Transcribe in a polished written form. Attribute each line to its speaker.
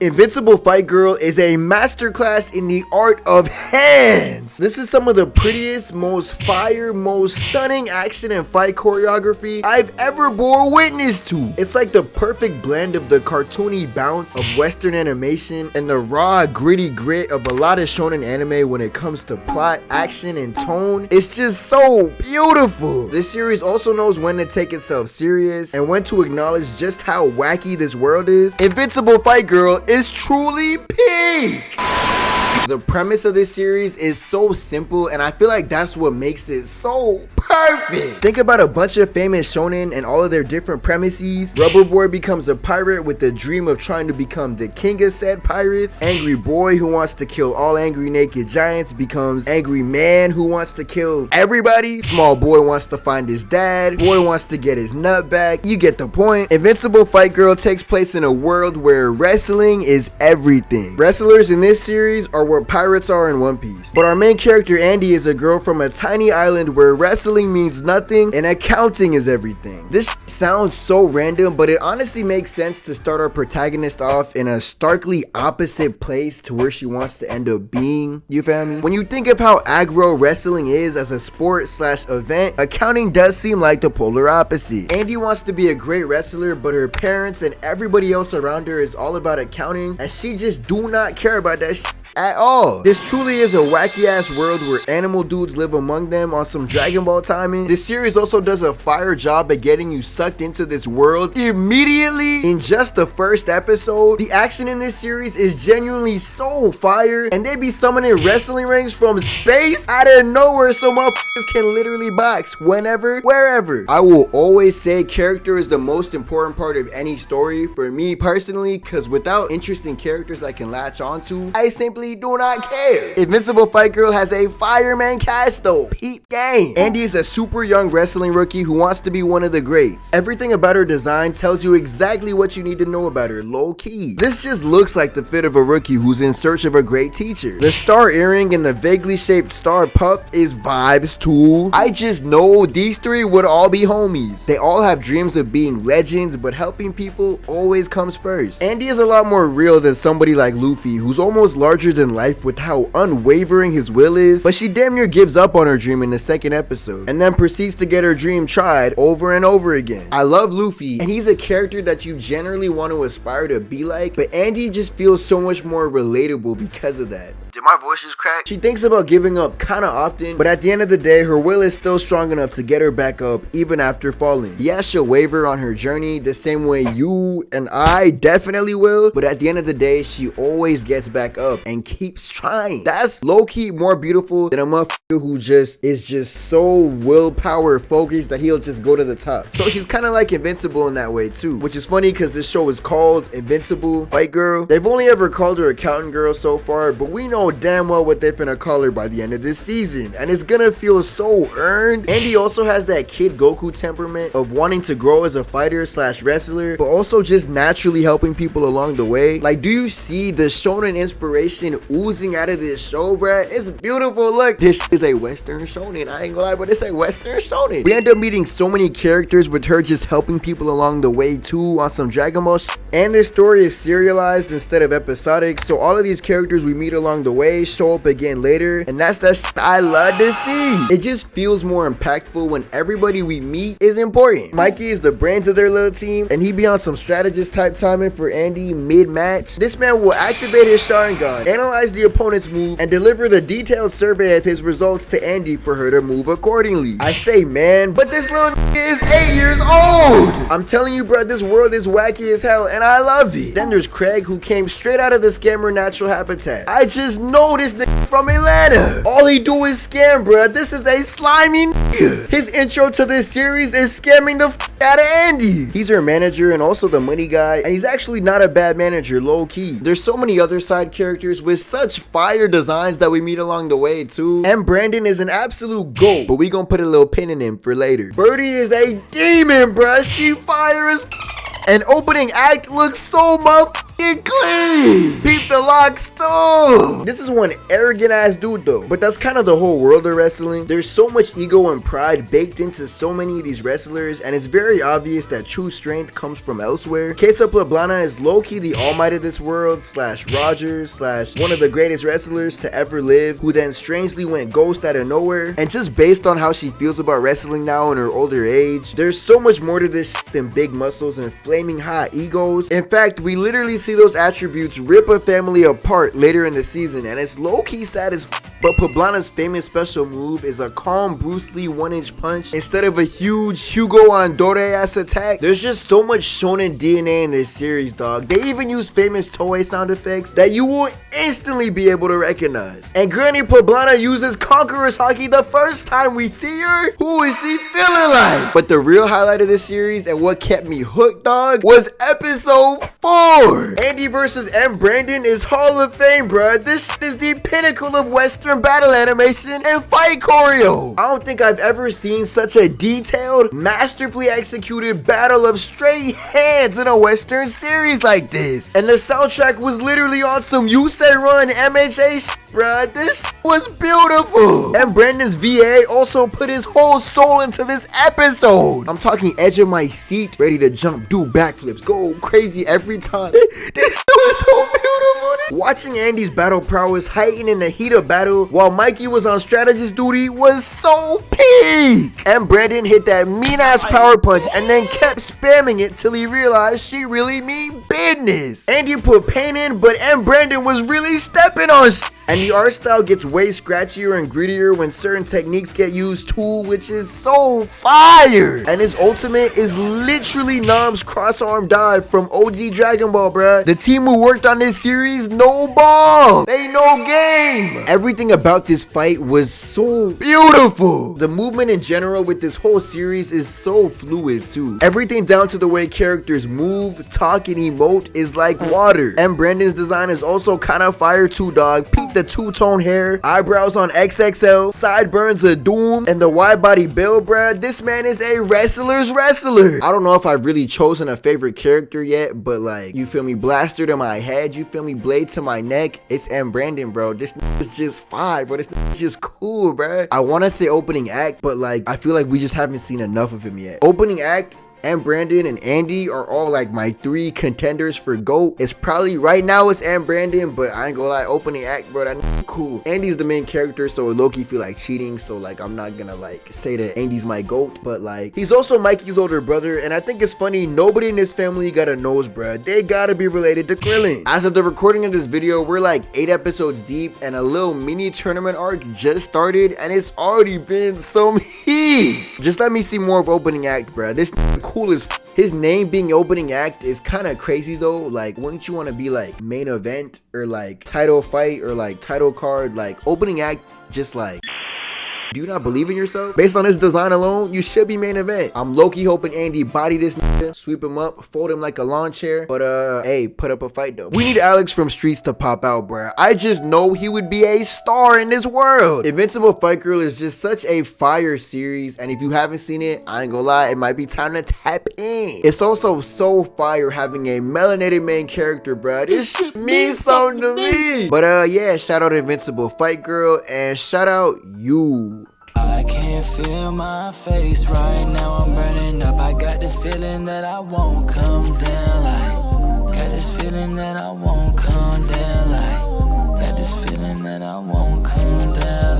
Speaker 1: Invincible Fight Girl is a masterclass in the art of hands. This is some of the prettiest, most fire, most stunning action and fight choreography I've ever bore witness to. It's like the perfect blend of the cartoony bounce of Western animation and the raw, gritty grit of a lot of shonen anime when it comes to plot, action, and tone. It's just so beautiful. This series also knows when to take itself serious and when to acknowledge just how wacky this world is. Invincible Fight Girl is truly peak. The premise of this series is so simple, and I feel like that's what makes it so perfect. Think about a bunch of famous shonen and all of their different premises. Rubber Boy becomes a pirate with the dream of trying to become the king of said pirates. Angry Boy, who wants to kill all angry naked giants, becomes Angry Man, who wants to kill everybody. Small Boy wants to find his dad. Boy wants to get his nut back. You get the point. Invincible Fight Girl takes place in a world where wrestling is everything. Wrestlers in this series are what pirates are in One Piece. But our main character Andy is a girl from a tiny island where wrestling means nothing and accounting is everything. This sounds so random, but it honestly makes sense to start our protagonist off in a starkly opposite place to where she wants to end up being. You feel me? When you think of how aggro wrestling is as a sport slash event, accounting does seem like the polar opposite. Andy wants to be a great wrestler, but her parents and everybody else around her is all about accounting, and she just do not care about that shit at all. This truly is a wacky ass world where animal dudes live among them on some Dragon Ball timing. This series also does a fire job at getting you sucked into this world immediately in just the first episode. The action in this series is genuinely so fire, and they be summoning wrestling rings from space out of nowhere so motherfuckers can literally box whenever, wherever. I will always say character is the most important part of any story for me personally, because without interesting characters I can latch onto, I simply do not care. Invincible Fight Girl has a fireman cast though. Peep game. Andy is a super young wrestling rookie who wants to be one of the greats. Everything about her design tells you exactly what you need to know about her, low key. This just looks like the fit of a rookie who's in search of a great teacher. The star earring and the vaguely shaped star puff is vibes too. I just know these three would all be homies. They all have dreams of being legends, but helping people always comes first. Andy is a lot more real than somebody like Luffy, who's almost larger than life with how unwavering his will is, but she damn near gives up on her dream in the second episode and then proceeds to get her dream tried over and over again. I love Luffy, and he's a character that you generally want to aspire to be like, but Andy just feels so much more relatable because of that. Did my voice just crack? She thinks about giving up kind of often, but at the end of the day, her will is still strong enough to get her back up even after falling. Yeah, she'll waver on her journey the same way you and I definitely will, but at the end of the day, she always gets back up and keeps trying. That's low-key more beautiful than a motherfucker who is just so willpower focused that he'll just go to the top. So she's kind of like Invincible in that way too, which is funny because this show is called Invincible Fight Girl. They've only ever called her Accountant Girl so far, but we know damn well what they're finna call her by the end of this season, and it's gonna feel so earned. Andy also has that Kid Goku temperament of wanting to grow as a fighter slash wrestler, but also just naturally helping people along the way. Like, do you see the shonen inspiration oozing out of this show, bruh? It's beautiful. Look, this is a Western shonen. I ain't gonna lie, but it's a Western shonen. We end up meeting so many characters with her just helping people along the way too on some Dragon Ball shit. And this story is serialized instead of episodic, so all of these characters we meet along the way show up again later, and that's the shit I love to see. It just feels more impactful when everybody we meet is important. Mikey is the brains of their little team, and he be on some strategist type timing for Andy mid-match. This man will activate his Sharingan, analyze the opponent's move, and deliver the detailed survey of his results to Andy for her to move accordingly. I say man, but this little is 8 years old. I'm telling you, bro, this world is wacky as hell, and I love it. Then there's Craig, who came straight out of the scammer natural habitat. I just know this nigga from Atlanta. All he do is scam, bruh. This is a slimy nigga. His intro to this series is scamming the out of Andy. He's her manager and also the money guy, and he's actually not a bad manager, low key. There's so many other side characters with such fire designs that we meet along the way too. And Brandon is an absolute GOAT, but we gonna put a little pin in him for later. Birdie is a demon, bruh. She fire as and opening act looks so motherfucking clean. Peep the the locks too. This is one arrogant ass dude though, but that's kind of the whole world of wrestling. There's so much ego and pride baked into so many of these wrestlers, and it's very obvious that true strength comes from elsewhere. Queso Plana is low-key the all might of this world, slash Rogers, slash one of the greatest wrestlers to ever live, who then strangely went ghost out of nowhere. And just based on how she feels about wrestling now in her older age, there's so much more to this than big muscles and flaming hot egos. In fact, we literally see those attributes rip a family apart later in the season, and it's low-key sad as but Poblana's famous special move is a calm Bruce Lee 1-inch punch instead of a huge Hugo Andore ass attack. There's just so much shonen DNA in this series, dog. They even use famous Toei sound effects that you will instantly be able to recognize. And Granny Poblana uses Conqueror's Haki the first time we see her. Who is she feeling like? But the real highlight of this series and what kept me hooked, dog, was episode 4. Andy versus M. Brandon is Hall of Fame, bruh. This is the pinnacle of Western battle animation and fight choreo. I don't think I've ever seen such a detailed, masterfully executed battle of straight hands in a Western series like this. And the soundtrack was literally on some You Say Run MHA shit, bruh. This was beautiful. And Brandon's VA also put his whole soul into this episode. I'm talking edge of my seat, ready to jump, do backflips, go crazy every time. This was so beautiful. Watching Andy's battle prowess heighten in the heat of battle while Mikey was on strategist duty was so peak. And Brandon hit that mean ass power punch and then kept spamming it till he realized she really mean business. Andy put pain in, but M. Brandon was really stepping on shit. And the art style gets way scratchier and grittier when certain techniques get used too, which is so fire. And his ultimate is literally Nam's cross-arm dive from OG Dragon Ball, bruh. The team who worked on this series, no ball. They no game. Everything about this fight was so beautiful. The movement in general with this whole series is so fluid too. Everything down to the way characters move, talk, and emote is like water. And Brandon's design is also kind of fire too, dog. Peep the two-tone hair, eyebrows on XXL, sideburns of doom, and the wide body build, bruh. This man is a wrestler's wrestler. I don't know if I've really chosen a favorite character yet, but like, you feel me, blaster to my head, you feel me, blade to my neck, it's M. Brandon, bro. This is just fire, bro. This is just cool, bruh. I want to say opening act, but like, I feel like we just haven't seen enough of him yet. Opening act, and Brandon and Andy are all like my 3 contenders for GOAT. It's probably right now it's and Brandon, but I ain't gonna lie, opening act, bro, that cool. Andy's the main character, so low-key feel like cheating, so like I'm not gonna like say that Andy's my GOAT, but like he's also Mikey's older brother, and I think it's funny nobody in this family got a nose, bruh. They gotta be related to Krillin. As of the recording of this video, we're like 8 episodes deep, and a little mini tournament arc just started, and it's already been some heat. Just let me see more of opening act, bruh. This cool as his name being opening act is kind of crazy though. Like, wouldn't you want to be like main event or like title fight or like title card? Like opening act, just like, do you not believe in yourself? Based on this design alone, you should be main event. I'm low-key hoping Andy body this nigga, sweep him up, fold him like a lawn chair. But hey, put up a fight though. We need Alex from Streets to pop out, bruh. I just know he would be a star in this world. Invincible Fight Girl is just such a fire series, and if you haven't seen it, I ain't gonna lie, it might be time to tap in. It's also so fire having a melanated main character, bruh. This shit means something to me. But yeah, shout out Invincible Fight Girl, and shout out you.
Speaker 2: I can't feel my face right now, I'm burning up. I got this feeling that I won't come down, like, got this feeling that I won't come down, like, got this feeling that I won't come down,